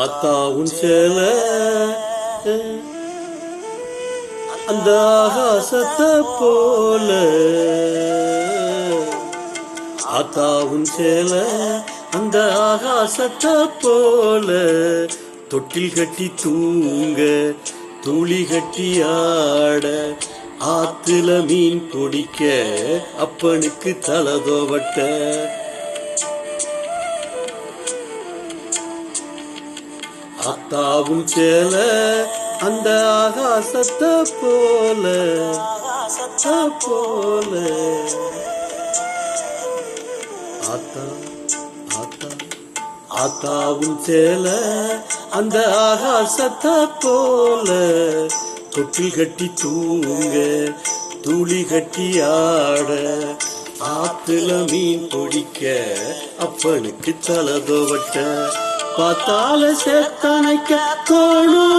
ஆத்தா உன் சேல அந்த ஆகாசத்தை போல, ஆத்தா உன் சேல அந்த ஆகாசத்தை போல, தொட்டில் கட்டி தூங்க துளி கட்டி ஆட, ஆத்துல மீன் பிடிக்க அப்பனுக்கு தலதோவட்ட. ஆத்தாவும் சேல அந்த ஆகாசத்தை போல, போல. ஆத்தா ஆத்தா ஆத்தாவும் சேல அந்த ஆகாசத்தை போல, தொட்டில் கட்டி தூங்க துளி கட்டி ஆட, ஆத்துல மீன் பிடிக்க அப்பனுக்கு தலதோவட்ட. பார்த்தால செத்தனைக்க தோணும்,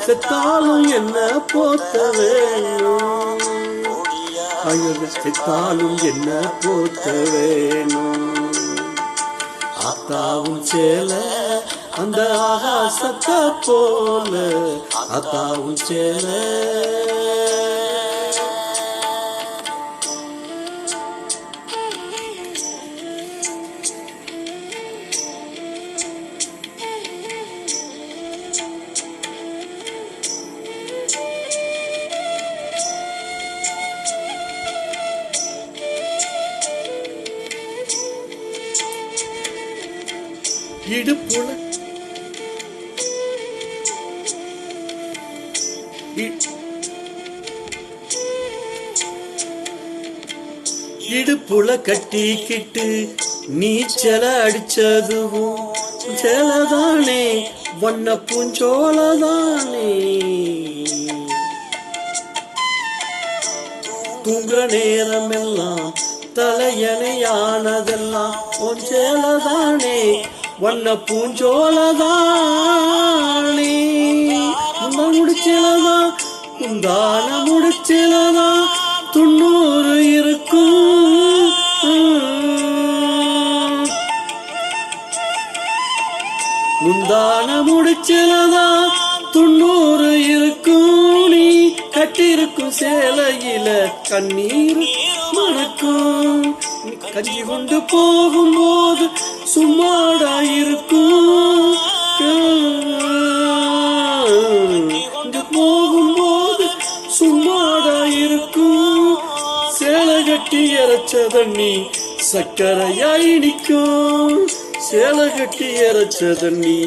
செத்தாலும் என்ன போத்த வேணும், செத்தாலும் என்ன போத்த வேணும். ஆத்தாவும் சேல அந்த ஆகாசத்தை போல, ஆத்தாவும் சேல. இடுப்புல இடுப்புல கட்டிக்கிட்டு நீச்சல அடிச்சதுவும் சேலதானே, வண்ண பூஞ்சோலதானே. தூங்குற நேரம் எல்லாம் தலையணையானதெல்லாம் உன் சேலதானே, வண்ண பூஞ்சோலதானே. முடிச்சலதா உந்தான முடிச்சலதா 90 இருக்கும். முந்தான முடிச்சலதா 90 இருக்கும். நீ கட்டிருக்கும் சேலையில கண்ணீர் மணக்கும். கஞ்சி கொண்டு போகும்போது சும்மாடா இருக்கும், போகும்போது சும்மாடா இருக்கும். சேலை கட்டி இறைச்ச தண்ணி சக்கரையாய் நிற்கும், சேலை கட்டி இறைச்ச தண்ணி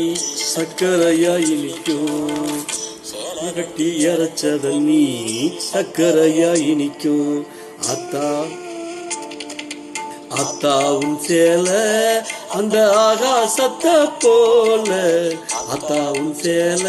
சக்கரையாய் நிற்கும், கட்டி இறைச்ச தண்ணி சக்கரையாய் நிற்கும். ஆத்தா ஆத்தாவும் சேல அந்த ஆகாசத்தை போல, ஆத்தாவும் சேல.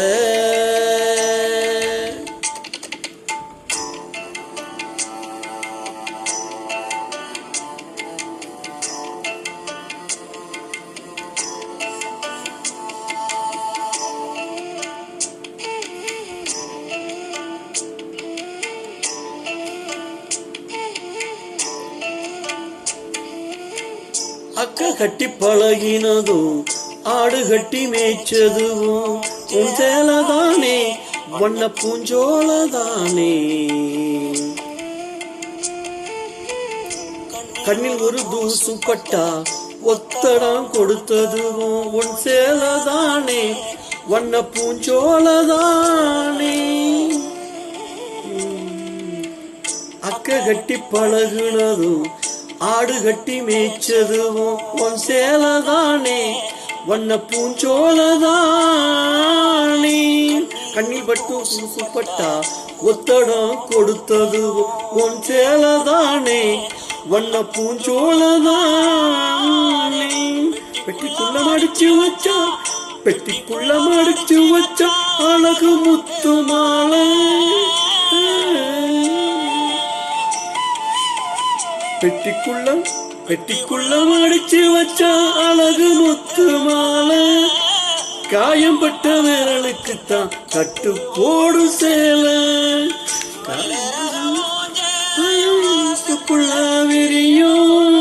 அக்க கட்டி பழகினதும் ஆடு கட்டி மேய்ச்சதுவும் உன் சேலதானே, வண்ண பூஞ்சோலதானே. கண்ணில் ஒரு தூசு பட்டா ஒத்தடம் கொடுத்ததுவும் உன் சேலதானே, வண்ண பூஞ்சோலதானே. அக்க கட்டி பழகினதும் ஆடு கட்டி மேய்ச்சதுவும் உன் சேலதானே, வண்ண பூஞ்சோலதானே. கண்ணில் பட்டு சூசுப்பட்டா ஒத்தடம் கொடுத்தது உன் சேலதானே வண்ண பூஞ்சோளதானே பெட்டிக்குள்ள மடிச்சு வச்சா பெட்டிக்குள்ள மடிச்சு வச்சா அழகு முத்து மாலை பெட்டிக்குள்ள மடிச்சு வச்சா அழகு முத்து மாலை காயம்பட்ட விரலுக்குத்தான் கட்டு போடு சேலை காயத்துக்குள்ள விரியும்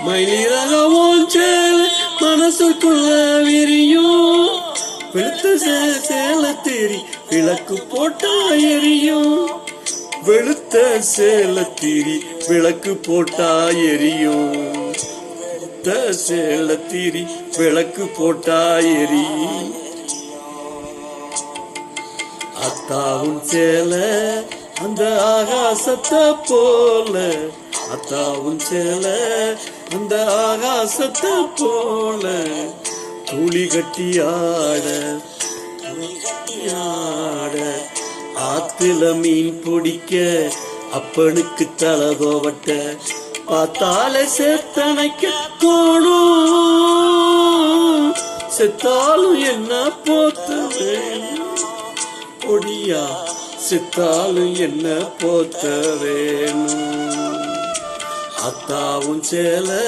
மயிலிறகவும் சேலை மனசுக்குள்ள விரியும் வெளுத்த சேலை தேறி விளக்கு போட்டா எரியும் வெளுத்த சேலை தீரி விளக்கு போட்டா எரியும் சேலை தீரி விளக்கு போட்டா எரி அத்தாவும் சேலை அந்த ஆகாசத்தை போல அத்தாவும் சேலை அந்த ஆகாசத்தை போல துளி கட்டி ஆட ஆத்துல மீன் பிடிக்க அப்பனுக்கு தலகோவட்ட பார்த்தால சேத்தனைக்க தோணும் செத்தாலும் என்ன போத்த வேணும் பொடியா செத்தாலும் என்ன போத்த வேணும் அத்தாவும் சேலை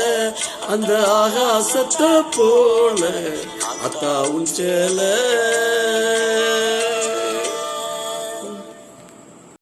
அந்த ஆகாசத்தை போல அத்தாவும் சேலை